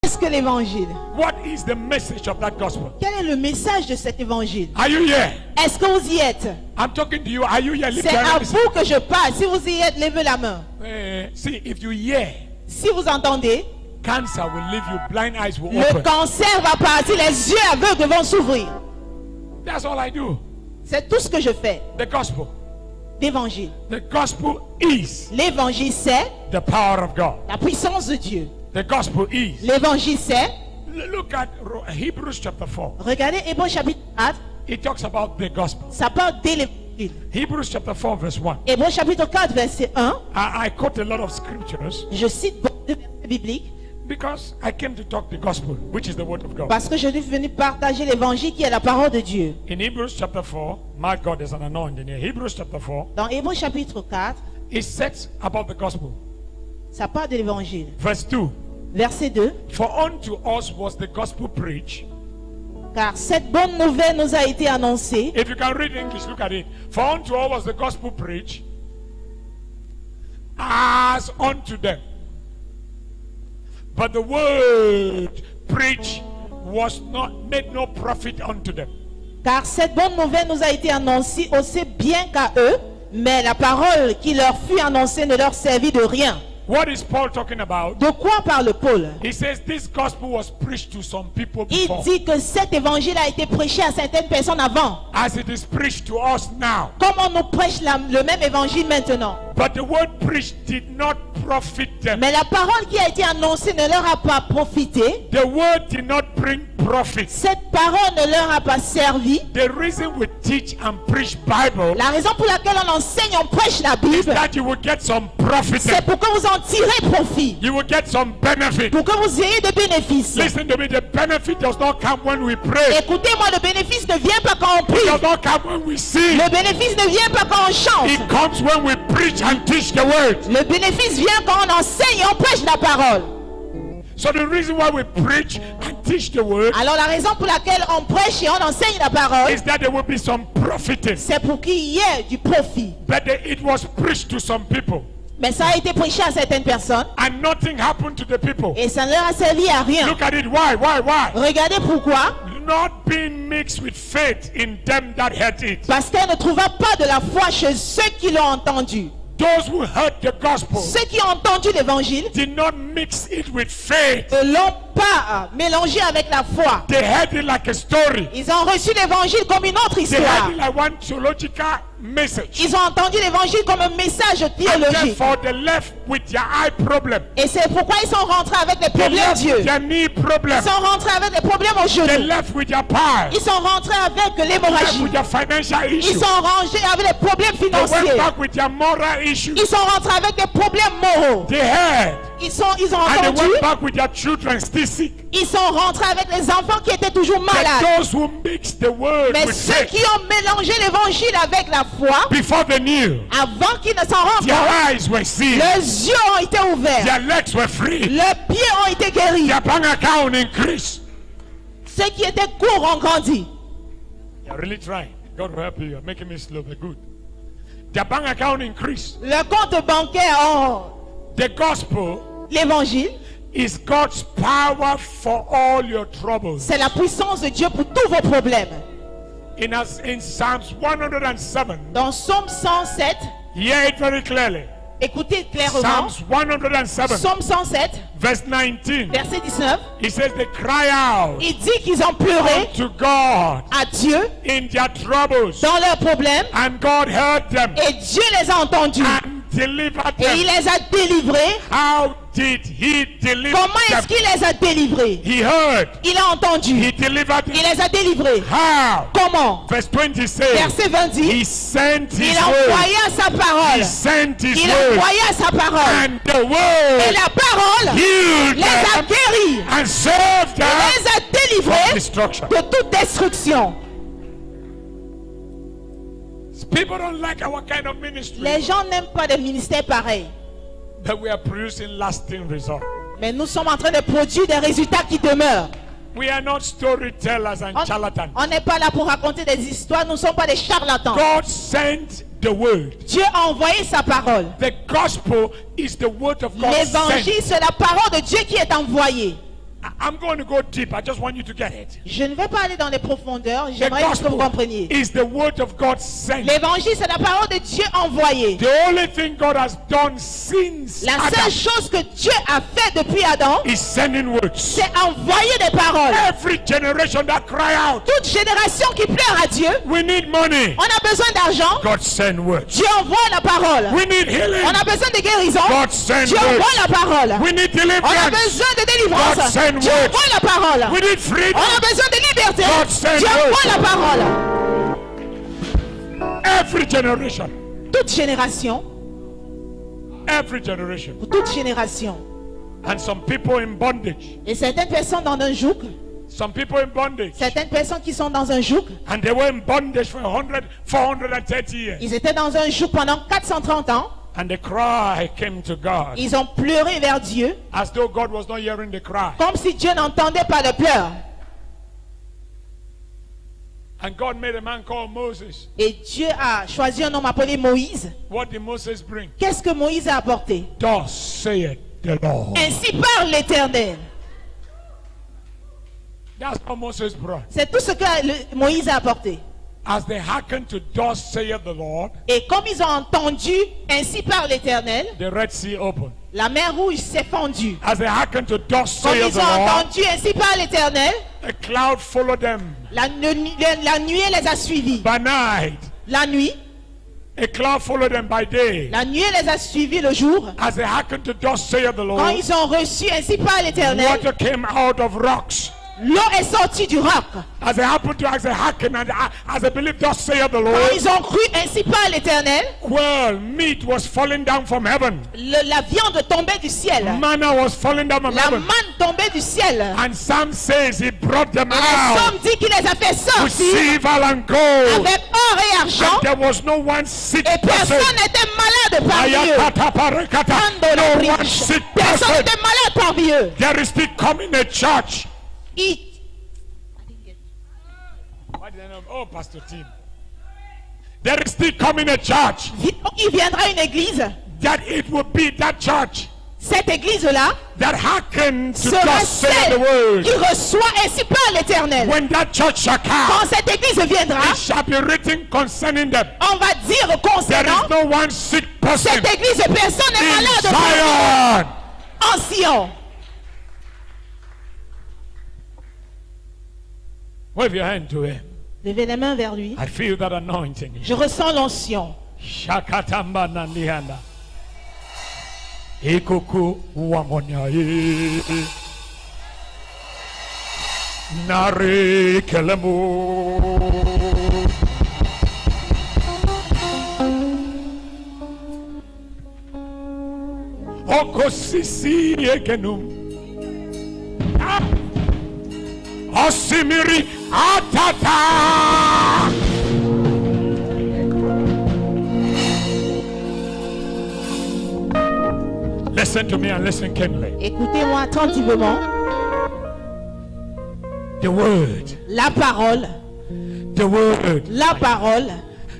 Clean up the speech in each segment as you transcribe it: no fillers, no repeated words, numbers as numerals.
Qu'est-ce que l'évangile? What is the message of that gospel? Quel est le message de cet évangile? Are you here? Est-ce que vous y êtes? I'm talking to you. Are you here? Lift C'est your à hand. vous que je parle. Si vous y êtes, levez la main. See, if you hear, Si vous entendez, cancer will leave you, blind eyes will le open. cancer va partir, les yeux aveugles vont s'ouvrir. That's all I do. C'est tout ce que je fais. The gospel. L'évangile. The gospel is L'évangile, c'est the power of God. la puissance de Dieu. The gospel is. L'évangile, c'est... Look at Hebrews chapter 4. Regardez Hébreux chapitre 4. It talks about the gospel. Ça parle de l'évangile. Hebrews chapter 4 verse 1. Hébreux chapitre 4, verset 1. I quote a lot of scriptures Je cite beaucoup de versets bibliques because I came to talk the gospel, which is the word of God. parce que je suis venu partager l'évangile qui est la parole de Dieu. In Hebrews chapter 4, my God, there's an anointing here. Hebrews chapter 4, Dans Hébreux chapitre 4, it says about the gospel. ça parle de l'évangile. Verse 2. Verset 2. For unto us was the gospel preached. Car cette bonne nouvelle nous a été annoncée. If you can read English, look at it. For unto us was the gospel preached as unto them. But the word preached was not made no profit unto them. Car cette bonne nouvelle nous a été annoncée aussi bien qu'à eux, mais la parole qui leur fut annoncée ne leur servit de rien. What is Paul talking about? De quoi parle Paul? He says this gospel was preached to some people Il before, dit que cet évangile a été prêché à certaines personnes avant. as it is preached to us now. Comme on nous prêche le même évangile maintenant. But the word preached did not profit them. Mais la parole qui a été annoncée ne leur a pas profité. The word did not bring profit. Cette parole ne leur a pas servi. The reason we teach and preach Bible La raison pour laquelle on enseigne, on prêche la is Bible, that you will get some profit. c'est pour que vous en tirez profit. You will get some benefit. Pour que vous ayez des bénéfices. Listen to me, the benefit does not come when we pray. Écoutez-moi, le bénéfice ne vient pas quand on It prie. does not come when we sing. Le bénéfice ne vient pas quand on chante. It comes when we preach and teach the word. Le bénéfice vient quand on enseigne et on prêche la parole. So the reason why we preach and teach the word Alors la raison pour laquelle on prêche et on enseigne la parole, is that there will be some profiting. c'est pour qu'il y ait du profit. But it was preached to some people Mais ça a été prêché à certaines personnes and nothing happened to the people. et ça ne leur a servi à rien. Look at it. Why? Regardez pourquoi. Not being mixed with faith in them that heard it. Parce qu'elle ne trouva pas de la foi chez ceux qui l'ont entendu. Those who heard the gospel Ceux qui ont entendu l'évangile did not mix it with faith. ne l'ont pas mélangé avec la foi. They heard it like a story. Ils ont reçu l'évangile comme une autre They histoire. heard it like one theological message. Ils ont entendu l'évangile comme un message And théologique. therefore they left with their eye problem. Et c'est pourquoi ils sont rentrés avec des They problèmes left d'yeux. with their knee problem. Ils sont rentrés avec des problèmes au They genou. left with their power. Ils sont rentrés avec They left l'hémorragie. with their financial Ils issues. sont rangés avec des problèmes They went financiers. back with their moral issues. Ils sont rentrés avec des problèmes moraux. They heard. Ils ont And they entendu. went back with their children still sick. Ils sont rentrés avec les enfants qui étaient toujours But malades. those who mixed the word Mais with ceux faith qui ont mélangé l'évangile avec la foi, before they knew, avant qu'ils ne s'en rendent their compte, eyes were seen, leurs yeux ont été ouverts. their legs were free, Leurs pieds ont été guéris. their bank account increased. Ceux qui étaient courts ont grandi. You're really trying. God will help you. You're making me slow, but good. Their bank account increased. Le compte bancaire ont The gospel l'évangile. is God's power for all your troubles. C'est la puissance de Dieu pour tous vos problèmes. In Psalms 107, Dans Psaume 107, hear it very clearly. écoutez clairement. Psalms 107, Psaume 107, verse 19. verset 19. He says they cry out Il dit qu'ils ont pleuré to God à Dieu in their troubles, dans leurs problèmes and God heard them et Dieu les a entendus and delivered et il them. les a délivrés. How did he deliver Comment est-ce them? qu'il les a délivrés? He heard. Il a entendu. He delivered Il them. les a délivrés. How? Comment? Verse 20 says, Verset 20 dit, he sent his il word. envoya sa parole. He sent his Il word. envoya sa parole. And the Et word la parole healed les a them guéris. and saved Il them les a from délivrés destruction. de toute destruction. People don't like our kind of ministry, Les gens n'aiment pas des ministères pareils. but we are producing lasting results. Mais nous sommes en train de produire des résultats qui demeurent. We are not storytellers and charlatans. On n'est pas là pour raconter des histoires. Nous ne sommes pas des charlatans. God sent the word. Dieu a envoyé sa parole. The gospel is the word of God sent. L'évangile, c'est la parole de Dieu qui est envoyée. I'm going to go deep. I just want you to get it. Je ne vais pas aller dans les profondeurs. The J'aimerais juste que vous gospel compreniez. is the word of God sent. L'évangile, c'est la parole de Dieu envoyée. The only thing God has done since La seule Adam chose que Dieu a fait depuis Adam, is sending words. c'est envoyer des paroles. Every generation that cry out, Toute génération qui pleure à Dieu, we need money. on a besoin d'argent. God send words. Dieu envoie la parole. We need healing. On a besoin de guérison. God send Dieu envoie words. la parole. We need On a deliverance. besoin de délivrance. God send Dieu words. envoie la parole. We need freedom. On a besoin de liberté. God send Dieu envoie words. la parole. Every generation. Toute génération, Every generation. pour toute génération. And some people in bondage. Et certaines personnes dans un joug, Some people in bondage. certaines personnes qui sont dans un joug, And they were in bondage for 430 years. ils étaient dans un joug pendant 430 ans. And the cry came to God. Ils ont pleuré vers Dieu, As though God was not hearing the cry. comme si Dieu n'entendait pas le pleurs. And God made a man called Moses. Et Dieu a choisi un homme appelé Moïse. What did Moses bring? Qu'est-ce que Moïse a apporté? Thus saith the Lord. Ainsi parle l'Éternel. That's what Moses brought. C'est tout ce que Moïse a apporté. As they hearkened to thus saith the Lord, Et comme ils ont entendu, ainsi parle l'Éternel, the Red Sea opened. la mer rouge s'est fendue. As they hearkened to thus Comme saith ils the ont Lord, entendu, ainsi parle l'Éternel, a cloud followed them la nuée les a suivis. by night. La nuit, A cloud followed them by day. la nuée les a suivis le jour. As they hearkened to thus saith the Quand Lord, ils ont reçu, ainsi parle l'Éternel, water came out of rocks. l'eau est sortie du roc. As they happened to, as they hearkened and as they believed thus saith the Quand Lord, ils ont cru, ainsi parle l'Éternel, well, meat was falling down from heaven. la viande tombait du ciel. Manna was falling down from La heaven. manne tombait du ciel. And Psalm says he brought them Et le out psaume dit qu'il les a fait with sortir silver and gold. avec or et argent. And there was no one sick Et person. personne n'était malade parmi eux. Ayakata parekata. Ando la No one riche. sick Personne person. n'était malade parmi eux. There is still coming a church. Il, Why did I know? Oh, Pastor Tim. There is still coming a church il viendra une église. that it will be that church Cette église-là that hearkened to sera God say the celle word. qui reçoit ainsi par l'Éternel. When that church shall Quand come, cette église viendra, it shall be written concerning them. on va dire There concernant is no one sick person cette église, personne n'est in malade Zion. en Sion. Wave your hand to him. Levez les mains vers lui. I feel that anointing. Je ressens l'onction. Shakatamba nandianda. Ikuku wamonya. Nare kelemu. Okosisi egenum. Ah. Osimiri atata. Listen to me and listen keenly. Écoutez-moi attentivement. The word, La parole, the word, la parole,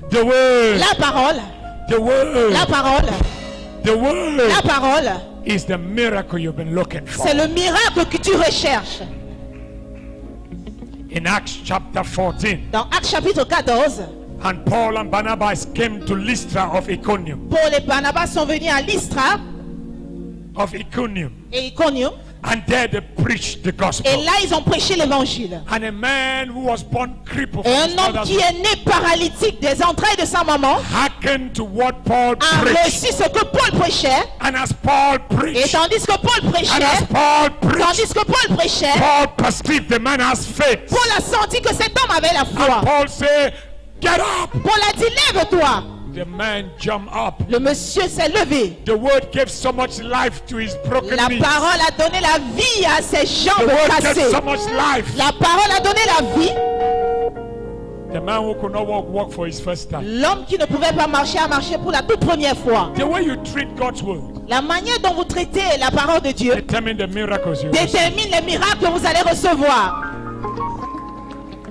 the word, la parole, the word, la parole, the la word parole. is the miracle you've been looking for. C'est le miracle que tu recherches. In Acts chapter 14, Dans Actes chapitre 14, and Paul and Barnabas came to Lystra of Iconium, Paul et Barnabas sont venus à Lystra et Iconium. and there they preached the gospel. Et là, ils ont prêché l'évangile. And a man who was born crippled Et from un his homme mother's qui est né paralytique des entrailles de sa maman hearkened to what Paul a preached. reçu ce que Paul prêchait. And as Paul Et preached, tandis que Paul and as prêchait, Paul preached, tandis que Paul prêchait, Paul perceived the man has faith. Paul a senti que cet homme avait la And foi. Paul said, get up. Paul a dit, lève-toi. The man jumped up. Le monsieur s'est levé. The word gave so much life to his broken La knees. parole a donné la vie à ses The jambes word gave cassées. so much life. La parole a donné la vie. The man who could not walk for his first time. L'homme qui ne pouvait pas marcher a marché pour la toute première fois. The way you treat God's word La manière dont vous traitez la parole de Dieu determine the miracles you receive. détermine les miracles que vous allez recevoir.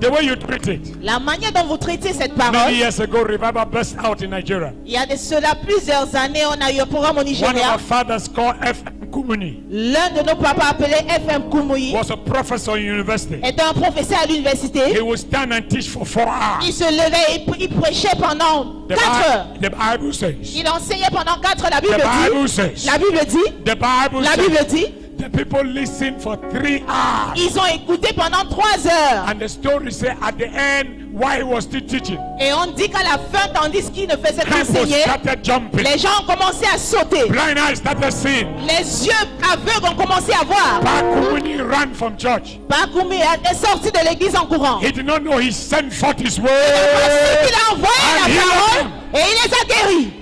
The way you treat it. La manière dont vous traitez cette Many parole. years ago, revival burst out in Nigeria. Il y a de cela plusieurs années, on a eu un programme au One of Nigeria. our fathers called F. Kumuyi L'un de nos papas appelé F.M. Kumuyi was a professor in university. était un professeur à He l'université. would stand and teach for 4 hours. Il se levait et il prêchait pendant 4 heures. The Bible says. Il enseignait pendant 4 heures. La Bible The Bible dit. says. La Bible dit. The Bible La says. Bible dit. The people listened for 3 hours. Ils ont écouté pendant 3 heures. And the story says at the end, while he was still teaching, Et on dit qu'à la fin, tandis qu'il ne faisait people qu'enseigner, started jumping. les gens ont commencé à sauter. Blind eyes started seeing. Les yeux aveugles ont commencé à voir. Bakumuni ran from church. Bakumi est sorti de l'église en courant. He did not know he sent forth his word. Il a envoyé And la healed parole them. et il les a guéris.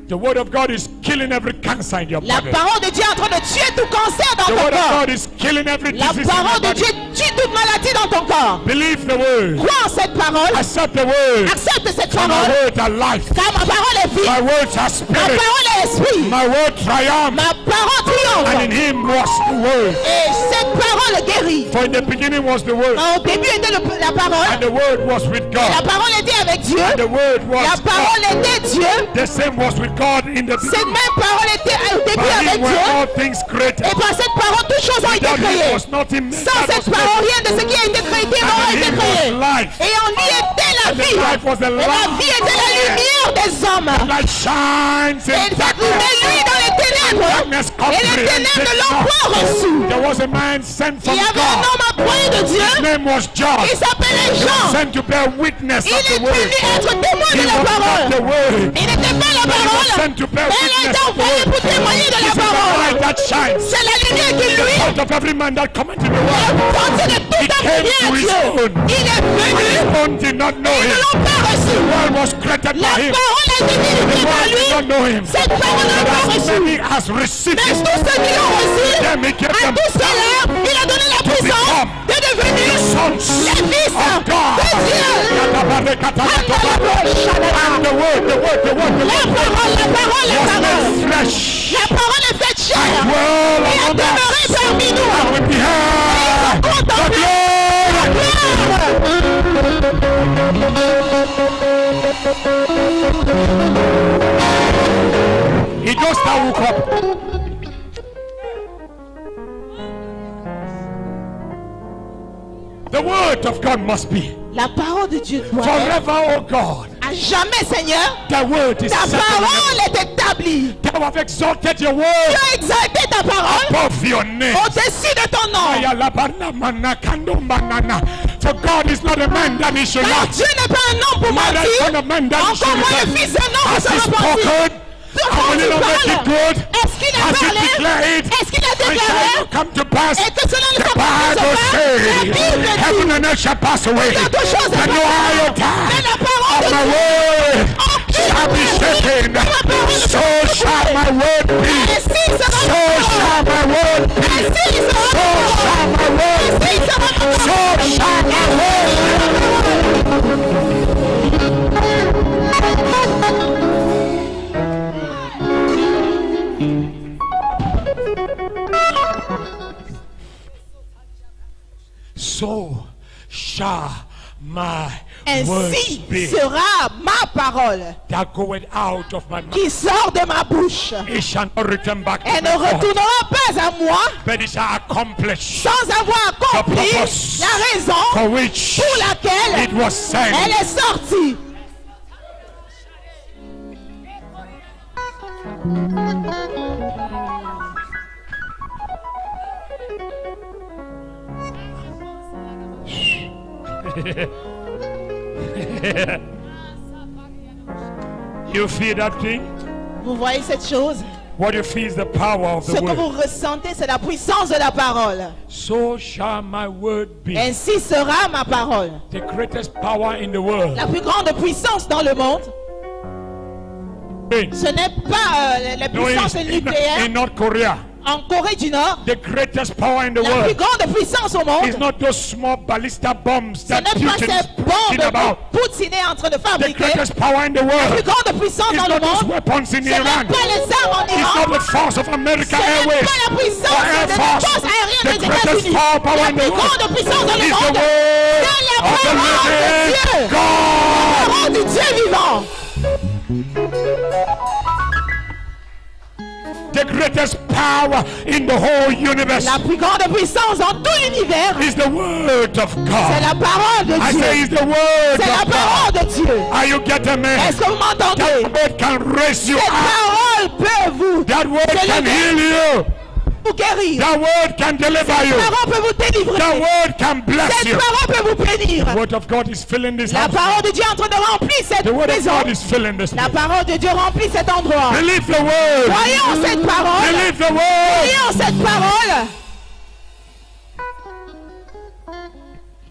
The word of God is killing every cancer in your La body. parole de Dieu est en train de tuer tout cancer dans The ton word of corps. God is killing every La disease in parole your de Dieu body. tue toute maladie dans ton corps. Believe the word. Crois en cette parole. Accept the word. Accepte cette For my parole. words are life. Car ma parole est vie. My words are Ma spirit. parole est esprit. My word triumph. Ma parole And triomphe. in him was the word. Et cette parole guérit. For in the beginning was the word. Au début était la parole. And the word was with La God. parole était avec Dieu. And the word La was parole God. était Dieu. The same was with God in the Cette beginning. même parole était au début By avec him were Dieu. all things created. Et par cette parole, toutes choses ont été Without him créées. was nothing made Sans that cette was parole, made. rien de ce qui a été créé n'a And in été him créé. was life. Et en lui était la And the vie. life was the Et la light. vie était la lumière des hommes. Light shines Et in il s'allumait darkness. lui dans les ténèbres. Darkness Et les ténèbres ne l'ont comprehended point not. reçu. There was a man sent Il from y avait un God. homme appoint de Dieu. His name was John. Il s'appelait Jean. Sent to bear witness Il of est the word. venu être témoin He de la was not parole. the word. Il n'était pas la But he was parole. sent to bear Mais il a witness été of the envoyé word. pour témoigner de This la is the light parole. that shines. C'est la lumière qui The lui front of every man that cometh in the est world. portée de tout He un came bien to à his Dieu. own. Il est venu. His own did not know Ils ne him. l'ont pas reçu. The world was created La by him. parole a été The divulguée par world did not lui. know him. Cette parole n'a But pas as reçu. many as received Mais him, tous ceux qui l'ont reçu, them he gave à them tous ceux-là, il a donné la puissance become de devenir sons les fils of God. de Dieu. And the word, La parole was est made flesh. La parole est faite chair. Dwell Et a among demeuré us. parmi nous. And we beheld the Contemplez la glory. gloire. He just now woke up. The word of God must be La parole de Dieu doit être forever, oh God. à jamais, Seigneur. The word is Ta settled in parole heaven. est établie. Thou have exalted your Tu word as exalté ta parole above your name. au-dessus de ton nom. For God is not a man that he should Car lie. Dieu n'est pas un homme pour Neither mentir. son of man that he should Encore moins le repent. fils d'un homme pour Has se he repentir. spoken? Quand And will tu he not make it parles, good? est-ce qu'il a Has he parlé? declared? Est-ce qu'il a And shall déclaré? not come to pass? Et que cela ne The soit pas Bible La says, Bible dit, heaven and earth shall pass away, toutes choses but no iota mais la parole of de my Dieu word shall be shaken. So shall my word be. Ainsi sera So la shall parole. my word be. Ainsi sera So la shall parole. my word be. Ainsi sera la parole. So shall my word be. So shall my word Ainsi be. sera ma parole That goeth out of my mouth. qui sort de ma bouche. It shall not return back to Elle me ne void, retournera pas à moi but it shall accomplish sans avoir accompli The purpose la raison for which pour laquelle it was sent. elle est sortie. You feel that thing? Vous voyez cette chose? What you feel is the power of Ce the que vous word. ressentez, c'est la puissance de la parole. So shall my word be. Ainsi sera ma parole. The greatest power in the world. La plus grande puissance dans le monde, ce n'est pas les No, puissances nucléaires in North Korea. en Corée du Nord. The greatest power in the La plus world grande puissance au is monde, not those small ballista bombs ce that n'est pas Putin ces is talking bombes about. que Poutine est en train de The fabriquer. greatest power in the La plus world grande puissance is dans le not those monde, weapons in ce n'est Iran. pas les armes en It's Iran. not the force of American Ce n'est Airways pas la puissance or Air de la Force. force aérienne The des greatest États-Unis. power La in the plus world grande puissance dans le is the monde, word c'est la of the parole de living Dieu. God. La parole du Dieu vivant. The The greatest power in the whole universe La plus grande puissance dans tout l'univers, is the word of c'est God. la parole de I Dieu. say it's the word C'est la of God. parole de Dieu. Are you getting me? Est-ce que vous m'entendez? That word can raise you Cette up. parole peut vous That word can lever, heal you. vous guérir. That word can deliver Cette you. parole peut vous délivrer. That word can bless Cette you. parole peut vous bénir. The word of God is filling this La house. parole de Dieu est en train de remplir cette The word of maison. God is filling this La place. parole de Dieu remplit cet endroit. Believe the word. Croyez en cette parole. Believe the word. Croyez en cette parole.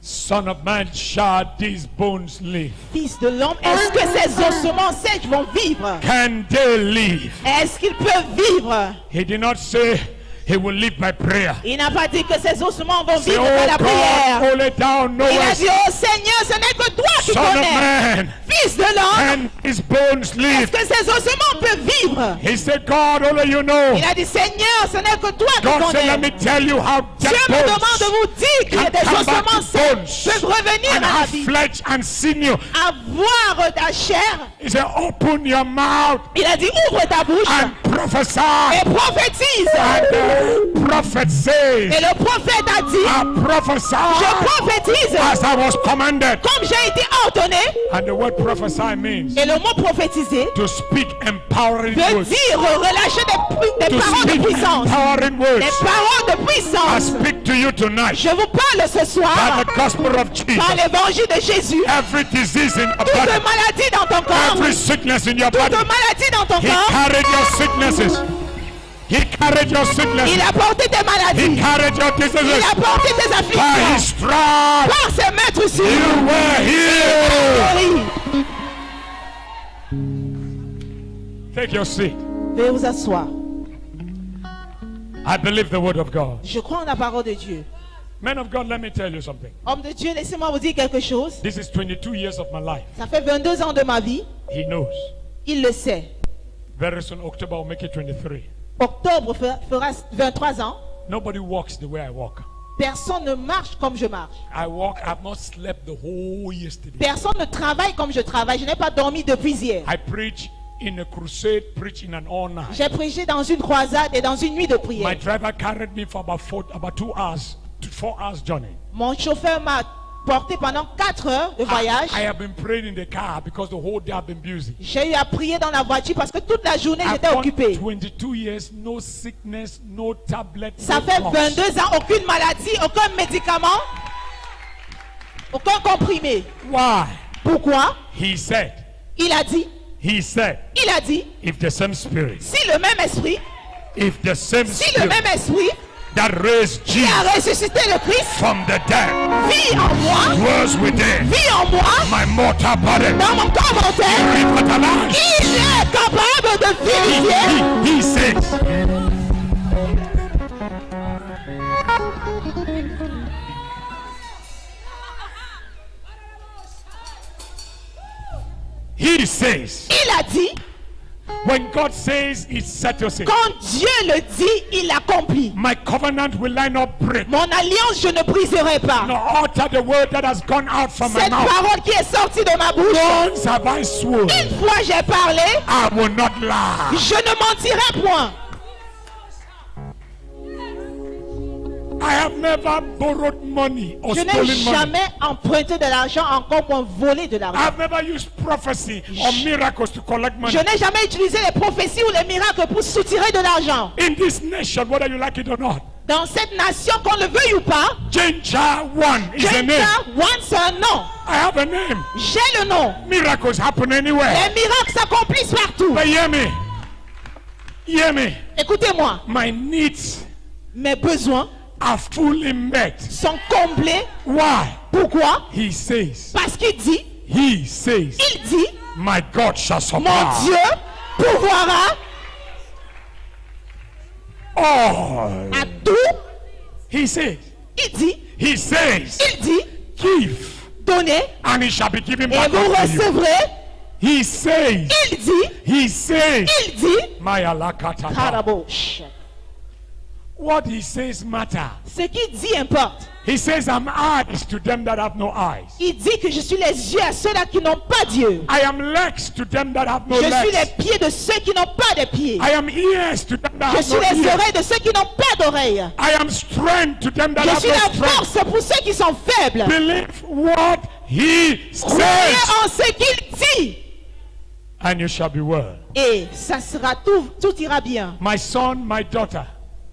Son of man, shall these bones live? Fils de l'homme, est-ce que ces ossements secs vont vivre? Can they live? Est-ce qu'ils peuvent vivre? He did not say he will live by prayer. Il n'a pas dit que ces ossements vont Say, vivre par la oh God, prière. only thou Il a knowest, dit, oh Seigneur, ce n'est que toi qui Son of connais. man, Fils de l'homme, can his bones est-ce live? que ces ossements peuvent vivre? He said, God, only you know. Il a dit, Seigneur, ce n'est que toi qui God said, let connais. me tell you how Dieu dead me demande de bones vous dire qu'il y a des can come back ossements to secs bones peuvent revenir and à la have vie. flesh and sinew. Avoir ta chair. He said, open your mouth Il a dit, ouvre ta bouche and prophesy. et prophétise. And the prophet Et says, le prophète a dit, I prophesy je prophétise as I was commanded. comme j'ai été ordonné. And the word prophesy means Et le mot prophétiser to speak empowering veut words. dire relâcher des To paroles de speak puissance. empowering Des words. paroles de I puissance. speak to you tonight Je vous parle ce by soir the gospel of par Jesus. l'évangile de Jésus. Every disease in your Toute body, maladie dans ton corps. every sickness in your Toute body, maladie dans ton he corps. carried your sicknesses. He carried your sicknesses. Il a porté tes He maladies. carried your Il diseases. a porté tes By his afflictions. stripes, Par ses maîtres sur you were healed. guéri. Take your seat. Veuillez vous asseoir. I believe the word of God. Je crois en la parole de Dieu. Men of God, let me tell you something. Homme de Dieu, laissez-moi vous dire quelque chose. This is 22 years of my life. Ça fait 22 ans de ma vie. He knows. Il le sait. Very soon, October will make it 23. Octobre fera 23 ans. Nobody walks the way I walk. Personne ne marche comme je marche. I walk, I've not slept the whole yesterday. Personne ne travaille comme je travaille. Je n'ai pas dormi depuis hier. I preach in a crusade, preach in an all night. J'ai prêché dans une croisade et dans une nuit de My prière. driver carried me for about 2 hours, 4 hours journey. Mon chauffeur m'a porté pendant 4 heures de voyage. I have been praying in the car because the whole day I've been busy. J'ai eu à prier dans la voiture parce que toute la journée I've j'étais gone occupé. 22 years, no sickness, no tablet, Ça no fait drugs. 22 ans, aucune maladie, aucun médicament, aucun comprimé. Why? Pourquoi? He said, Il a dit, if the same spirit, si le même esprit, if the same si le spirit même esprit that raised qui a Jesus ressuscité le Christ from the dead vit en moi, dwells within vit en moi, my mortal body, dans mon corps mortel, revitalized. il est capable de vivifier. He says, he says, Il a dit, when God says it settles it, quand Dieu le dit, il accomplit. my covenant will I not break, Mon alliance, je ne briserai pas. nor alter the word that has gone out from my Cette mouth. parole qui est sortie de ma bouche, Once have I sworn, une fois j'ai parlé, I will not lie. je ne mentirai point. I have never borrowed money or Je n'ai stolen money. jamais emprunté de l'argent, encore moins volé de l'argent. I've never used prophecy or miracles to collect money. Je n'ai jamais utilisé les prophéties ou les miracles pour soutirer de l'argent. In this nation, whether you like it or not, Dans cette nation, qu'on le veuille ou pas, Ginger One is a name. Genta wants un nom. I have a name. J'ai le nom. Miracles happen anywhere. Les miracles s'accomplissent partout. But hear me. Hear me. Écoutez-moi, My needs mes besoins are fully met. sont comblés. Why? Pourquoi? He says. Parce qu'il dit, He says. il dit, My God shall supply. mon Dieu pourvoira All. à tout. He says. Il dit, He says. Give. donnez And it shall be given et back vous unto you. recevrez. He says. Il dit, He says. il dit, My alakata. Karabosh. What he says matter. Ce qu'il dit importe. He says, I'm eyes to them that have no eyes. Il dit que je suis les yeux à ceux-là qui n'ont pas d'yeux. I am legs to them that have no Je suis legs. les pieds de ceux qui n'ont pas de pieds. I am ears to them that Je have suis no les ears. oreilles de ceux qui n'ont pas d'oreilles. I am strength to them that Je have suis no la strength. force pour ceux qui sont faibles. Believe what he Croyez says, en ce qu'il dit. and you shall be well. Et ça sera tout ira bien. My son, my daughter,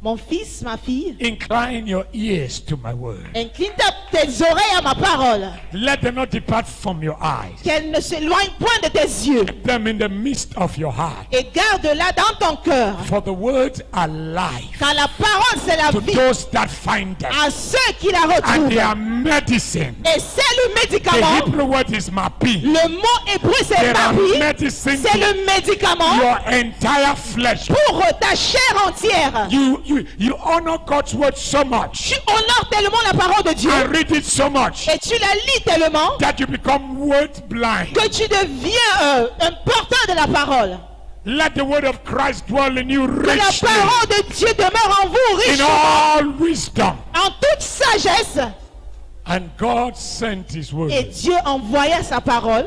Mon fils, ma fille, incline your ears to my word. incline tes oreilles à ma parole. Let them not depart from your eyes. Qu'elle ne s'éloigne point de tes yeux. Keep them in the midst of your heart. Et garde-la dans ton cœur. For the words are life Car la parole, c'est la to vie those that find them. à ceux qui la And retrouvent. they are medicine. Et c'est le The médicament. Hebrew word is mapi. Le mot hébreu, c'est There are marie. medicine C'est to le médicament your entire flesh. pour ta chair entière. You honor God's word so much Tu honores tellement la parole de Dieu and read it so much et tu la lis tellement that you become word blind. que tu deviens un porteur de la parole. Let the word of Christ dwell in you Que la richly parole de Dieu demeure en vous in richement, all wisdom. en toute sagesse. And God sent his Et word. Dieu envoya sa parole.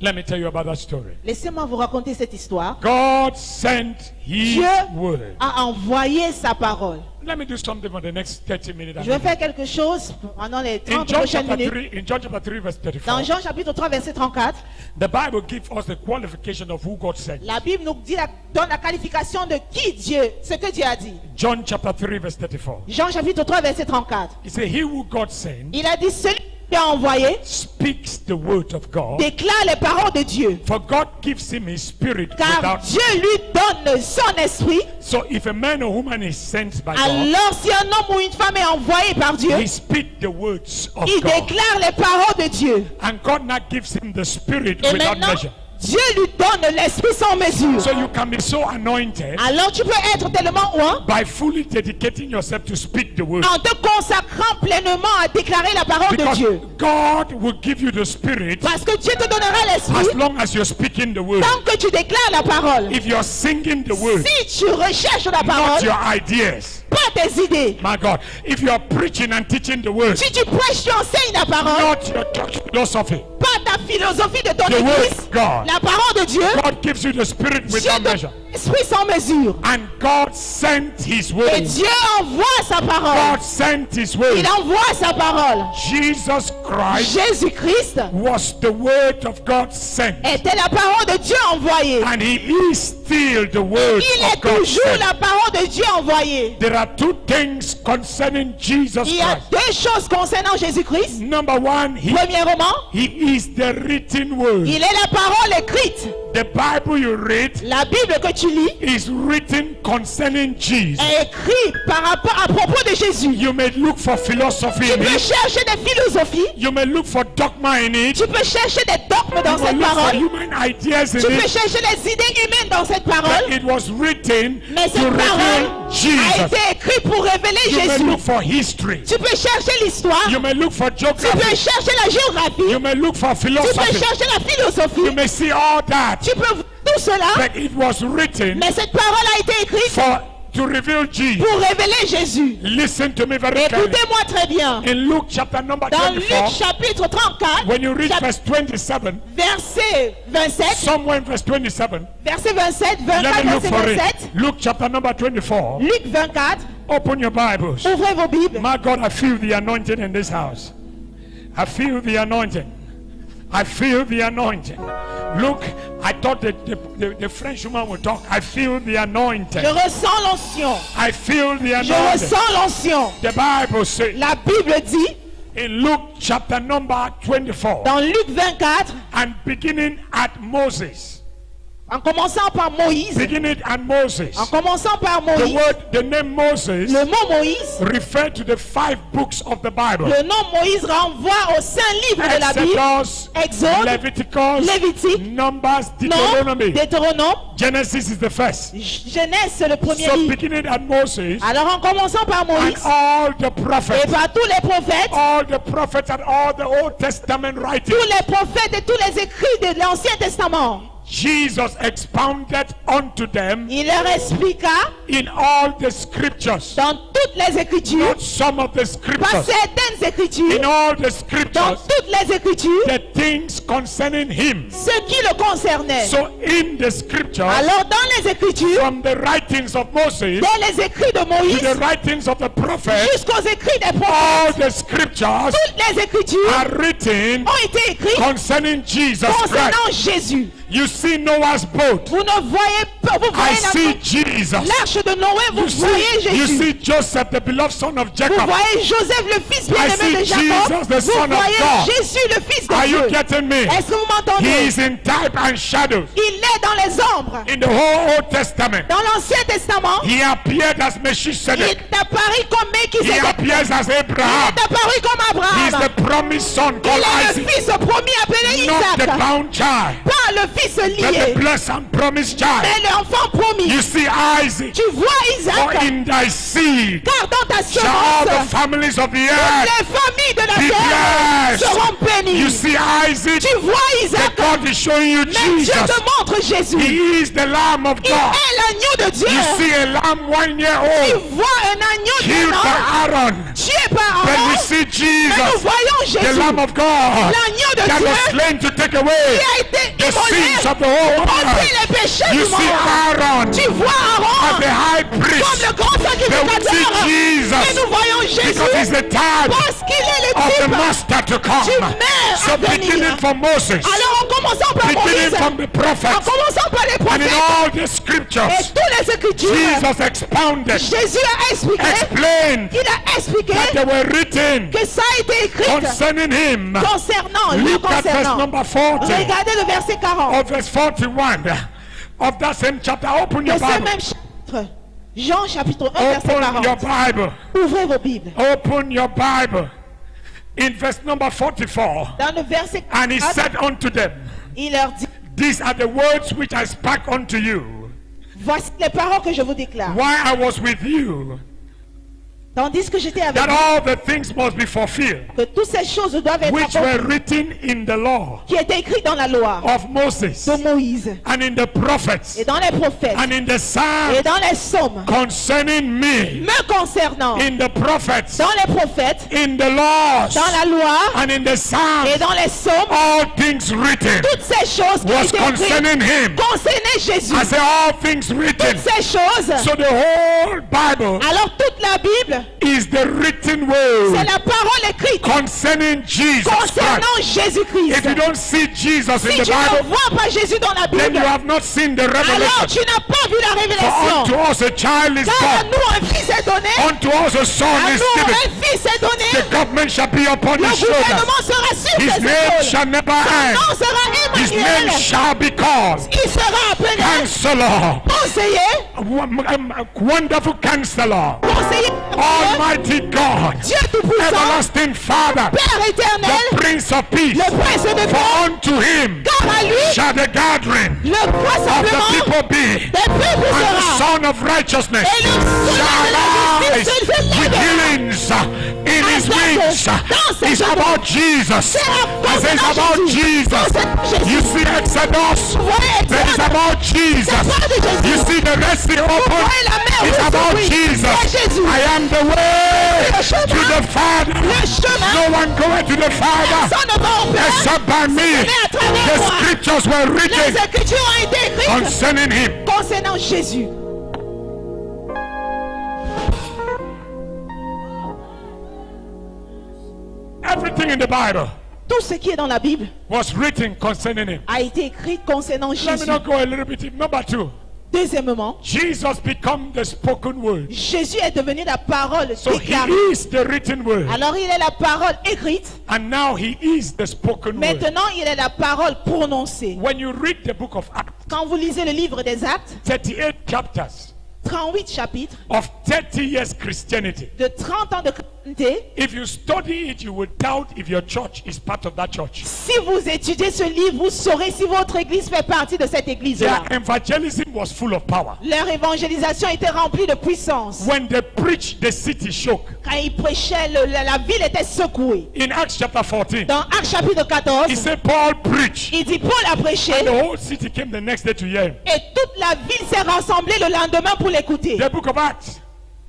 Let me tell you about that story. Laissez-moi vous raconter cette histoire. God sent his Dieu word. a envoyé sa parole. Let me do something for the next 30 minutes. Je vais faire quelque chose pendant les In 30 John prochaines chapter minutes. 3, in John chapter 3 verse Dans 34, Jean chapitre 3 verset 34, the Bible gives us the qualification of who God sent. la Bible nous donne la qualification de qui Dieu, ce que Dieu a dit. John chapter 3 verse 34. Jean chapitre 3 verset 34. He said, he who God sent Il a dit celui qui Dieu a envoyé speaks the word of God. déclare les paroles de Dieu. For God gives him his spirit Car without. Dieu lui donne son esprit. So if a man or woman is sent by God, Alors si un homme ou une femme est envoyé par Dieu, he speaks the words of il God. déclare les paroles de Dieu. And God now gives him the spirit Et without maintenant, measure. Dieu lui donne l'esprit sans mesure. So you can be so anointed Alors tu peux être tellement loin by fully dedicating yourself to speak the word. en te consacrant pleinement à déclarer la parole de Because Dieu. God will give you the spirit Parce que Dieu te donnera as l'esprit long as you're speaking the word. tant que tu déclares la parole. If you're singing the word, Si tu recherches la not parole, your ideas. pas tes idées. My God, if you are preaching and teaching the word, Si tu prêches, tu enseignes la parole, not your church philosophy. pas ta philosophie de ton The word église. of God. La parole de Dieu, God gives you the spirit Dieu without donne measure. l'esprit sans mesure. And God sent his Et word. Dieu envoie sa parole. God sent his word. Il envoie sa parole. Jesus Christ Jésus-Christ was the word of God sent. était la parole de Dieu envoyée. And he is still the word Il est of God toujours sent. la parole de Dieu envoyée. There are two things concerning Jesus Il y a Christ. deux choses concernant Jésus-Christ. Number one, Premièrement, he is the written word. il est la parole écrite. The Bible you read La Bible que tu lis is written concerning Jesus. est écrite par rapport à propos de Jésus. You may look for philosophy Tu in peux it. chercher des philosophies. You may look for dogma in it. Tu peux chercher des dogmes dans You may cette look for parole. human ideas in Tu peux it. chercher les idées humaines dans cette But parole. it was written Mais to cette parole reveal a Jesus. été écrite pour révéler You may Jésus. look for history. Tu peux chercher l'histoire. You may look for Tu peux geography. chercher la géographie. You may look for Tu peux philosophy. chercher la You philosophie. may see all that. Tu peux voir tout cela. But it was written Mais cette parole a été écrite to reveal Jesus. pour révéler Jésus. Listen to me very clearly. Écoutez-moi très bien. In Luke chapter number Dans Luc 24, chapitre 34, when you read verse 27, verset 27, somewhere in verse 27, verset 27, let 24, me look verset for it. 27, Luke chapter number 24. Luc 24, Open your Bibles. ouvrez vos Bibles. My God, I feel the anointing in this house. I feel the anointing. I feel the anointing. Look, I thought that the French woman would talk. I feel the anointing. Je ressens l'onction. I feel the Je anointing. ressens l'onction. The Bible says La Bible dit in Luke chapter number 24, dans Luc 24, and beginning at Moses. en commençant par Moïse, Beginning at Moses. en commençant par The Moïse, the name Moses le mot Moïse, referred to the 5 books of the Bible. le nom Moïse renvoie aux 5 livres de la Bible. Exodus, Exode, Leviticus, Lévitique, Numbers, non, Deuteronomy. Deutéronome, Genesis is the first. Genèse c'est le premier So livre. beginning at Moses Alors en commençant par and Moïse all the et prophets, par tous les prophètes, and all the Old Testament writings, tous les prophètes et tous les écrits de l'Ancien Testament, Jesus expounded unto them Il leur expliqua in all the scriptures, dans toutes les Écritures, not some of the pas scriptures, certaines Écritures, in all the dans scriptures, toutes les Écritures, the things concerning him. ce qui le concernait. So in the scriptures, Alors dans les Écritures, from the writings of Moses dès les écrits de to Moïse the writings of the prophets, jusqu'aux écrits des all prophètes, the scriptures toutes les Écritures are written ont été écrites concerning Jesus Christ. concernant Jésus. You see Noah's boat. Vous ne voyez pas, vous I voyez see Jesus. l'arche de Noé, vous You voyez see, you Jésus. see Joseph, the beloved son of Vous Jacob. voyez Joseph, le fils I bien-aimé de see Jesus, Jacob. the Vous son of voyez God. Jésus, le fils de Are you Dieu. getting me? Est-ce que vous He m'entendez? is in type and shadow. Il est dans les ombres. In the whole Old Testament, Dans l'Ancien Testament, he appeared as il Melchizedek. est apparu comme He Melchisedec. appears as Il Abraham. est apparu comme He is Abraham. the promised son Il called est le Isaac. fils promis appelé Not the Isaac. bound child, Pas le fils but lié, the blessed and promised child. mais l'enfant promis. You see Isaac, Tu vois for Isaac, in thy seed car dans ta shall all the semence, families of the toutes earth les familles de la be terre blessed. seront bénies. You see Isaac, Tu vois that Isaac, God is showing you mais Dieu Jesus. te montre Jésus. He is the Lamb of Il God. est l'agneau de Dieu. You see a lamb 1 year Tu old vois un agneau killed d'un by an Aaron. tué par Then we Aaron. see Mais nous Jesus, voyons the Jésus, Lamb of God, l'agneau de that was Dieu slain to take qui away a été the immolé sins of the whole pour ôter world. les péchés You du see monde. Aaron Tu vois as Aaron the high comme priest, le grand but we sacrificateur. see Et Jesus nous voyons Jésus because he's the type parce qu'il est le of the type master to come. du maire So à venir. beginning from Moses, Alors en commençant par beginning Moïse, from the en prophets, commençant par les and in prophètes all the et scriptures, toutes les Écritures, Jesus expounded, Jésus a expliqué, explained il a expliqué that they were written que ça a été écrit concerning him. concernant, lui Look at verse concernant. number 40 Regardez le verset 40 or verse 41 of that same chapter. Open de your ce Bible. même chapitre. Jean chapitre 1 verset Open your 40. Bible. Ouvrez vos Bibles. Open your Bible. In verse number 44. Dans le verset And he 4, said unto them, il leur dit, these are the words which I spake unto you, voici les paroles que je vous déclare. while I was with you, Tandis que j'étais avec that vous, all the things must be fulfilled, que toutes ces choses doivent être which were accomplies, written in the law qui étaient écrites dans la loi of Moses, de Moïse and in the prophets, et dans les prophètes and in the et Psalms dans les psaumes concerning me, me concernant, in the prophets, dans les prophètes, in the laws, dans la loi and in the Psalms, et dans les psaumes, all things written toutes ces choses qui was étaient écrites concerning him. concernaient Jésus. I say all things written. Toutes ces choses. So the whole Bible Alors toute la Bible, is the written c'est word la parole écrite concerning Jesus Christ. concernant Jésus-Christ. If you don't see Jesus in Si the tu ne Bible, vois pas Jésus dans la then you Bible, have not seen the alors revelation. tu n'as pas vu la For révélation. unto us a child is Car à born, nous un fils est donné, unto us a son à is nous given. un fils est donné, The government shall be upon le his shoulders. gouvernement sera sur His ses name épaules. shall never Son end. nom sera His name Emmanuel. shall be called Il sera appelé Counselor, conseiller, Wonderful Counselor, conseiller, Almighty God, Dieu tout-puissant, Everlasting Father, Père éternel, the Prince of Peace. le prince de For paix, unto him car à lui, shall the gathering le of the rassemblement people be, des peuples and the sera. Son of Righteousness Et le soleil shall de la rise justice se with lèvera. healings in his Dans wings. cette It's about Jesus. I say it's about Jesus. You see Exodus, that is about Jesus. You see the Red Sea open, it's about Jesus. I am the way to the Father. Le chemin, No one goeth to the Father personne ne va au Père, except by me. mais à travers The moi. scriptures were Les written Écritures ont été écrites concerning him. concernant Jésus. Everything in the Bible Tout ce qui est dans la Bible was written concerning him. a été écrit concernant Let me Jésus. not go a little bit. Number 2, Deuxièmement, Jesus become the spoken word. Jésus est devenu la parole So he déclarée. is the written word. Alors il est la parole écrite. And now he is the spoken word. Maintenant, il est la parole prononcée. When you read the book of Acts, Quand vous lisez le livre des Actes, 38 chapters, 38 chapitres of 30 years Christianity. de 30 ans de chrétienté. If you study it, you will doubt if your church is part of that church. Si vous étudiez ce livre, vous saurez si votre église fait partie de cette église-là. Their evangelism was full of power. Leur évangélisation était remplie de puissance. When they preached, the city shook. Quand ils prêchaient, la ville était secouée. In Acts chapter 14, Dans Actes chapitre 14, he said Paul preached. il dit Paul a prêché And the whole city came the next day to hear him. et toute la ville s'est rassemblée le lendemain pour l'écouter. The book of Acts.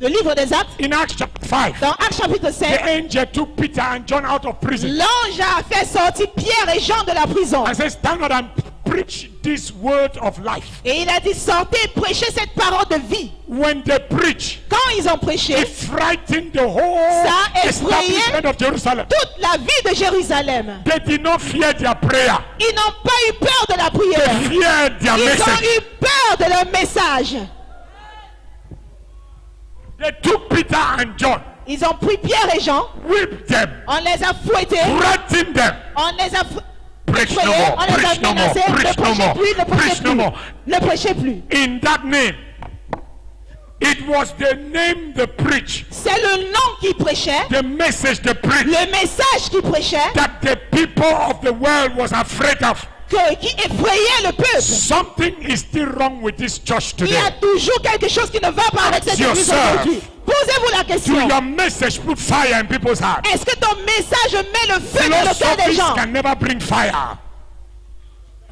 Le livre des Actes, In Acts chapter 5, dans Actes chapitre the 5, angel took Peter and John out of prison l'ange a fait sortir Pierre et Jean de la prison. and said, stand out and preach this word of life. Et il a dit sortez, prêchez cette parole de vie. When they preach, Quand ils ont prêché, it frightened the whole Ça a effrayé establishment of Jerusalem. toute la vie de Jérusalem. They did not fear their prayer. Ils n'ont pas eu peur de la They prière. feared their Ils ont message. eu peur de leur message. They took Peter and John, Ils ont pris Pierre et Jean, whipped them, on les a fouettés, threatened them. on les a Preach no effrayés, more, on les a preach no more, menacés, ne preach no prêchez more, plus, ne prêchez preach no plus, more. ne prêchez plus. In that name, it was the name they preached, C'est le nom qui prêchait, the message they preached, le message qui prêchait, that the people of the world was afraid of. qui effrayait le peuple. Something is still wrong with this church Il y a today. toujours quelque chose qui ne va pas avec cette Ask église yourself. aujourd'hui. Posez-vous la Do question. your message put fire in people's hearts? Est-ce que ton message met le feu dans le cœur des Philosophies gens? can never bring fire.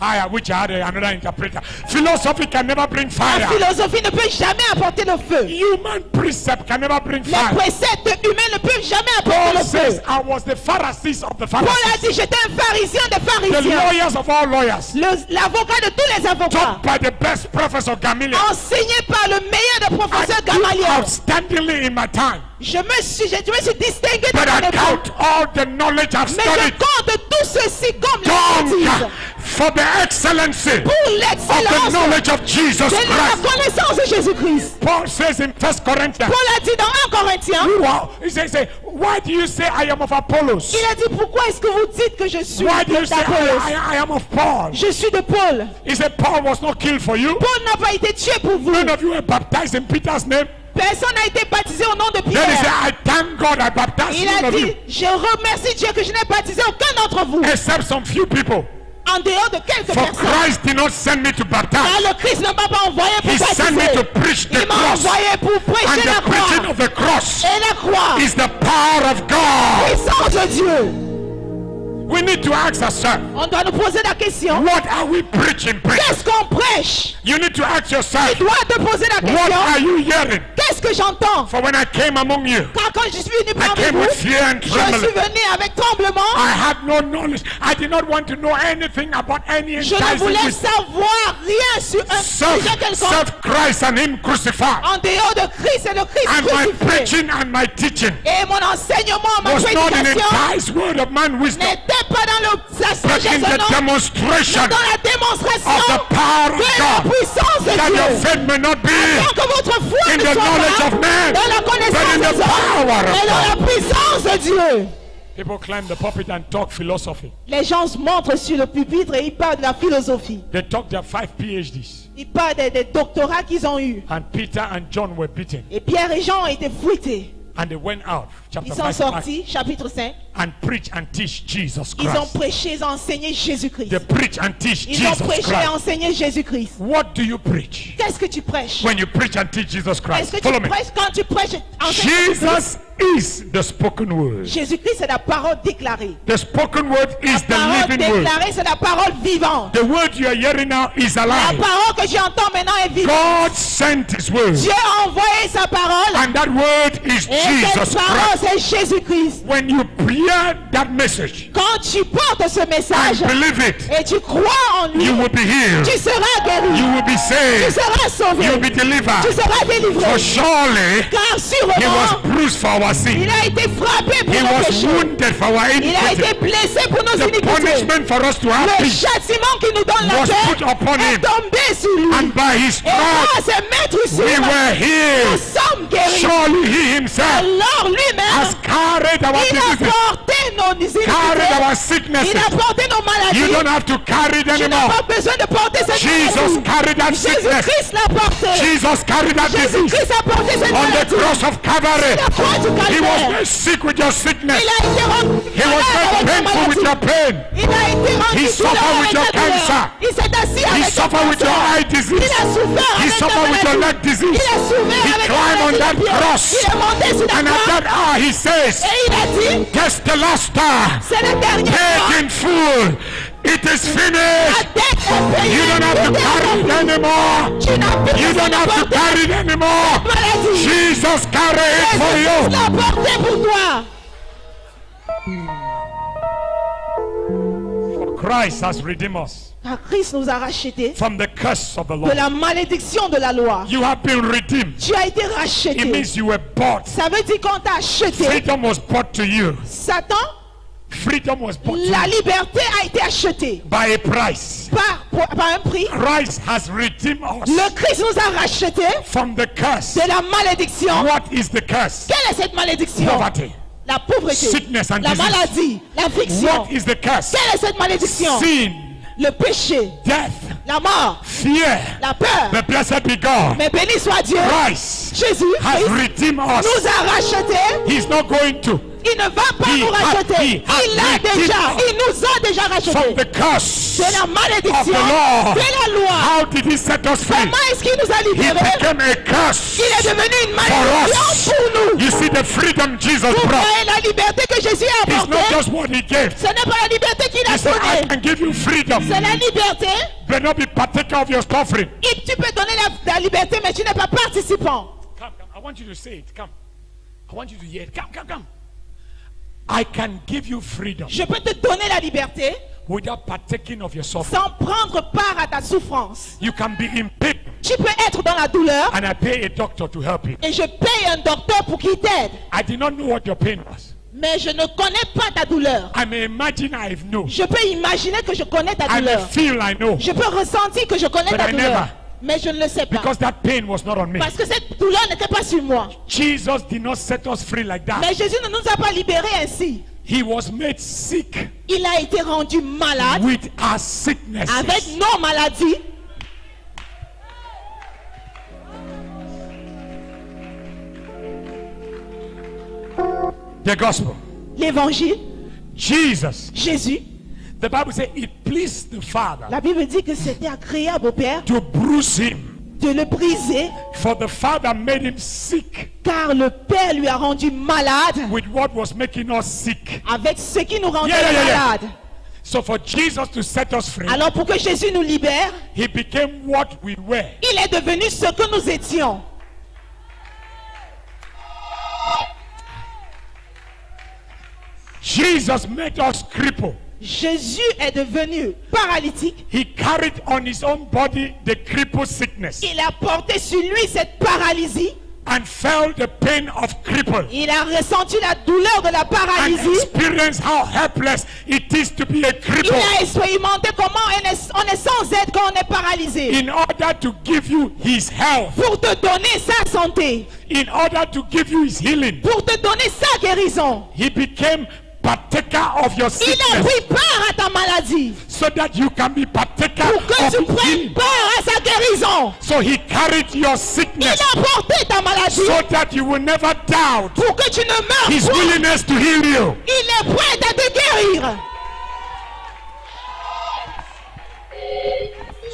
I wish I had another interpreter. Philosophy can never bring La fire. philosophie ne peut jamais apporter le feu. Human precept can never bring Les fire. préceptes humains ne peuvent jamais apporter Paul le says, feu. I was the Pharisees of the Paul a Pharisees. dit j'étais un pharisien des The pharisiens. lawyers of all lawyers. L'avocat de tous les avocats. Taught by the best professor Gamaliel. Enseigné par le meilleur des professeurs I did Gamaliel. outstandingly in my time. Je me suis distingué dans But mon I époque. count all the knowledge I've Mais je studied compte tout ceci comme dung l'expertise for the excellency pour of the l'excellence knowledge of Jesus de la Christ. connaissance de Jésus-Christ. Paul says in 1 Corinthians, Paul a dit dans 1 Corinthiens, he says, why do you say I am of Apollos? il a dit pourquoi est-ce que vous dites que je suis Why do you say d'Apollos? I am of Paul? Je suis de Paul. He said, Paul was not killed for you. Paul n'a pas été tué pour vous. None of you were baptized in Peter's name. Personne n'a été baptisé au nom de Then he said, Pierre. I thank God I baptized Il none a of you, dit, je remercie Dieu que je n'ai baptisé aucun d'entre vous. except some few people. En dehors de quelques For personnes. Christ did not send me to Car baptize. le Christ ne m'a pas envoyé pour He sent me to baptiser. preach the Il m'a cross. envoyé pour And prêcher la the preaching croix. of the cross Et la croix, is the power of God. puissance de Dieu. We need to ask ourselves, On doit nous poser la question. what are we preaching? Qu'est-ce qu'on prêche? You need to ask Tu yourself, dois te poser la what question. are you hearing? Qu'est-ce que j'entends? For when I came among you, Quand je suis venu I parmi came vous, with fear and je suis trembling. venu avec tremblement. I had no knowledge. I did not want to know anything about any Je ne enticing voulais mystery. savoir rien sur un sujet quelconque. Self Christ and Him crucified. En dehors de Christ et le Christ And my crucifié. preaching and my teaching Et mon enseignement, ma was not in prédication enticed word of man wisdom, n'était pas dans la but sagesse in de the l'homme, demonstration mais dans la of the démonstration power de of la God. puissance de That your Dieu. faith may not be Afin que votre foi in ne the soit knowledge pas of man, dans la but connaissance in des the hommes, power mais of dans la God. puissance de Dieu. People climb the pulpit and talk philosophy. Les gens se montrent sur le pupitre et ils parlent de la philosophie. They talk their 5 PhDs. Ils parlent des doctorats qu'ils ont eus. And Peter and John were beaten. Et Pierre et Jean ont été fouettés. And they went out, chapter Ils sont 5, sortis, chapitre 5. and preach and teach Jesus Ils ont Christ. prêché, ils ont enseigné Jésus-Christ. They preach and teach Ils ont Jesus prêché et Christ. enseigné Jésus-Christ. What do you preach Qu'est-ce que tu prêches? when you preach and teach Jesus Est-ce Christ? que Follow tu me. prêches quand tu prêches? enseignes Jésus-Christ? Jesus is the spoken word. Jésus-Christ, c'est la parole déclarée. The spoken word is La the parole living word. déclarée, c'est la parole vivante. The word you are hearing now is La alive. parole que j'entends maintenant est vivante. God sent His word, Dieu a envoyé sa parole. and that word is Et Jesus cette parole, Christ. c'est Jésus-Christ. When you hear that message Quand tu portes ce message and believe it, et tu crois en lui, you will be healed. tu seras guéri. You will be Tu saved. seras sauvé. You will be Tu delivered. seras délivré. For surely Car He sûrement, was bruised for our sin. il a été frappé pour He nos was péchés. wounded for our Il a été iniquity. blessé pour nos The iniquités. punishment for us to have Le peace, châtiment qui nous donne la was paix put upon est him. tombé sur lui. and by His Et grâce stripes à mettre sur we lui, were nous healed. sommes guéris. Surely He Himself Alors has lui-même, carried our il a diseases porté nos carried our iniquités. sicknesses. Il a porté nos maladies. You don't have to carry it Tu n'as anymore. pas besoin de porter cette Jesus maladie. carried that sickness. Jésus-Christ l'a porté. Jesus carried that disease. Jésus-Christ a porté cette On the maladie. cross of Calvary, La croix du he was calvaire. made sick with your sickness. Il a été rendu He was malade made avec ta painful with maladie. your pain. Il a été rendu He douleur suffered with avec your ta douleur. cancer. Il s'est assis He avec ton suffered with your cancer. eye disease. Il a souffert He avec ta suffered with your maladie. leg disease. Il a souffert He avec ta climbed on maladie that de pied. cross. Il est monté sur la And at croix. that hour he says, Et il a dit, "That's the last star. c'est le dernier Paid temps. in full. It is La finished. dette est payée. You don't have to Tout est carry it accompli. anymore. Tu n'as plus You besoin don't de have to porter carry it anymore. cette maladie. Jesus carried it for Jésus you." l'a porté pour toi. Christ has redeemed us Car Christ nous a rachetés from the curse of the de law. la malédiction de la loi. You have been redeemed. Tu as été It racheté. means you were bought. Ça veut dire qu'on t'a acheté. Freedom was bought to you. Satan, Freedom was bought to la you liberté a été achetée by a price. par un prix. Christ has redeemed us Le Christ nous a rachetés from the curse. de la malédiction. What is the curse? Quelle est cette malédiction? Poverty. La pauvreté, Sickness and la disease. maladie, l'affliction. What is the curse? Quelle est cette malédiction? Sin, Le péché, death, la mort, fear. la peur. But blessed be God. Mais béni soit Dieu. Christ Jésus has Christ redeemed us. nous a rachetés. He's not going to Il ne va pas He nous has- racheter. he has Il l'a redeemed déjà. us Il nous a déjà from rachetés. the curse De la of malédiction, the law. de la loi. How did he set us free? Comment est-ce qu'il nous a He libérés? became a curse Il est devenu une for malédiction us. pour nous. You see the freedom Jesus Vous brought. voyez la liberté que Jésus a It's not apportée. just what he gave. Ce n'est pas la liberté qu'il a He said, I donnée. can give you freedom, C'est la liberté. but not be partaker of your suffering. Et tu peux donner la liberté, mais tu n'es pas participant. Come. I want you to say it. Come. I want you to hear it. Come. I can give you freedom Je peux te donner la liberté without partaking of your suffering. sans prendre part à ta souffrance. You can be in pain, Tu peux être dans la douleur and I pay a doctor to help you. et je paye un docteur pour qu'il t'aide. I did not know what your pain was. Mais je ne connais pas ta douleur. I may imagine I know. Je peux imaginer que je connais ta I may douleur. feel I know. Je peux ressentir que je connais But ta I douleur. never. Mais je ne le sais pas. Because that pain was not on me. Parce que cette douleur n'était pas sur moi. Jesus did not set us free like that. Mais Jésus ne nous a pas libérés ainsi. He was made sick Il a été rendu malade with our sicknesses. avec nos maladies. The gospel. L'évangile, Jesus. Jésus, The Bible says it pleased the Father la Bible dit que c'était agréable au Père to bruise him. de le briser, For the Father made him sick car le Père lui a rendu malade with what was making us sick. avec ce qui nous rendait Yeah. malades. So for Jesus to set us free, Alors pour que Jésus nous libère, he became what we were. il est devenu ce que nous étions. Jesus made us cripple. Jésus est devenu paralytique. He carried on his own body the cripple sickness Il a porté sur lui cette paralysie. and felt the pain of cripple Il a ressenti la douleur de la and paralysie. experienced how helpless it is to be a Il cripple. a expérimenté comment on est sans aide quand on est paralysé. In order to give you his health, Pour te donner sa santé, in order to give you his healing, pour te donner sa guérison. he became partaker of your Il a sickness pris part à ta maladie so that you can be partaker pour que tu of his prennes healing. part à sa guérison. So he carried your Il sickness a porté ta maladie so that you will never doubt pour que tu ne meurs his point. willingness to heal you. Il est prêt à te guérir.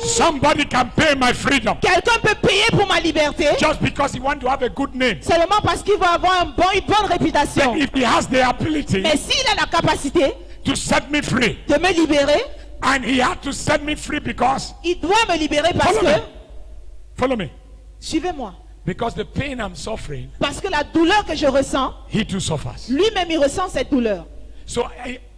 Somebody can pay my freedom Quelqu'un peut payer pour ma liberté just because he wants to have a good name. seulement parce qu'il va avoir une bonne réputation. If he has the ability Mais s'il a la capacité to set me free, de me libérer, and he had to set me free because, il doit me libérer parce follow me, que, suivez-moi, because the pain I'm suffering, parce que la douleur que je ressens, he too suffers. lui-même il ressent cette douleur. So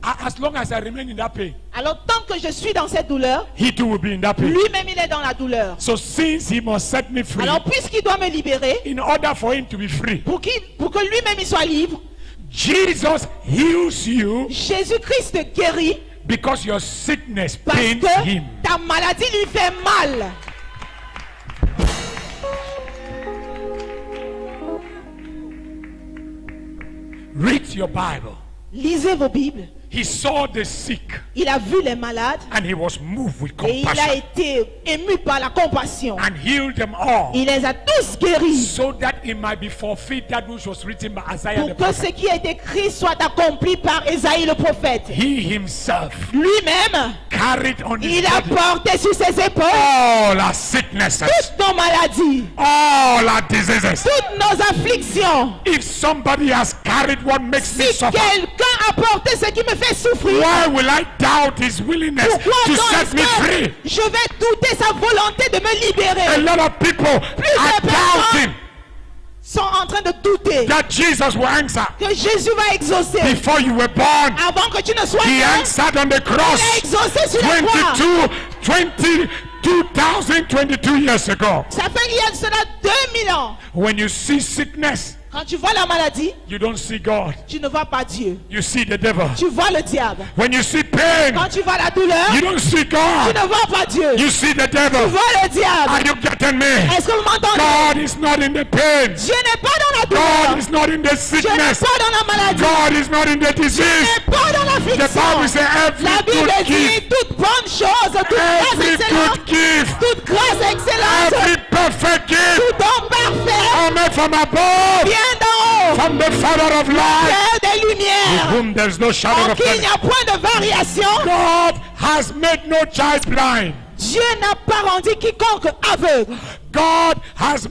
as long as I remain in that pain, Alors tant que je suis dans cette douleur, he too will be in that pain. lui-même il est dans la douleur. So since he must set me free, Alors puisqu'il doit me libérer, in order for him to be free, pour que lui-même il soit libre, Jesus heals you Jésus-Christ te guérit because your sickness parce pains que him. ta maladie lui fait mal. Read your Bible. Lisez vos Bibles. He saw the sick Il a vu les malades and he was moved with et il a compassion été ému par la compassion. and healed them all, Il les a tous guéris so that it might be fulfilled that which was written by Isaiah the pour que ce prophet. qui est écrit soit accompli par Ésaïe le prophète. He himself Lui-même, carried on his il a body porté sur ses épaules all our sicknesses, toutes nos maladies, all our diseases. toutes nos afflictions. If somebody has carried what makes me Si suffer, quelqu'un a porté ce qui me fait souffrir, why will I doubt his willingness pourquoi to donc set est-ce me que free? je vais douter sa volonté de me A libérer? lot of people are de doubting Sont en train de douter that Jesus will answer. que Jésus va exaucer. Before you were born, Avant que tu ne sois he né, answered on the il a cross exaucé sur la croix. 22,022 years ago. Ça fait il y a cela 2000 ans. When you see sickness, Quand tu vois la maladie, you don't see God. tu ne vois pas Dieu. You see the devil. Tu vois le diable. When you see pain, Quand tu vois la douleur, you don't see tu God. ne vois pas Dieu. You see the Tu devil. vois le diable. Are you getting me? Est-ce que vous m'entendez? God is not in the pain. Dieu n'est pas dans la God douleur. is not in the Dieu n'est sickness. pas dans la maladie. God is not in the disease. N'est pas dans The Bible l'affliction. says every La Bible good dit gift, toute bonne chose, toute grâce every excellente, good gift, toute grâce excellente, every perfect gift tout don parfait cometh from above, vient d'en haut, from the Father of light, Père des with lumières, whom there's no shadow en of qui il n'y turning. a point de variation. God has made no child blind. Dieu n'a pas rendu quiconque aveugle. God has made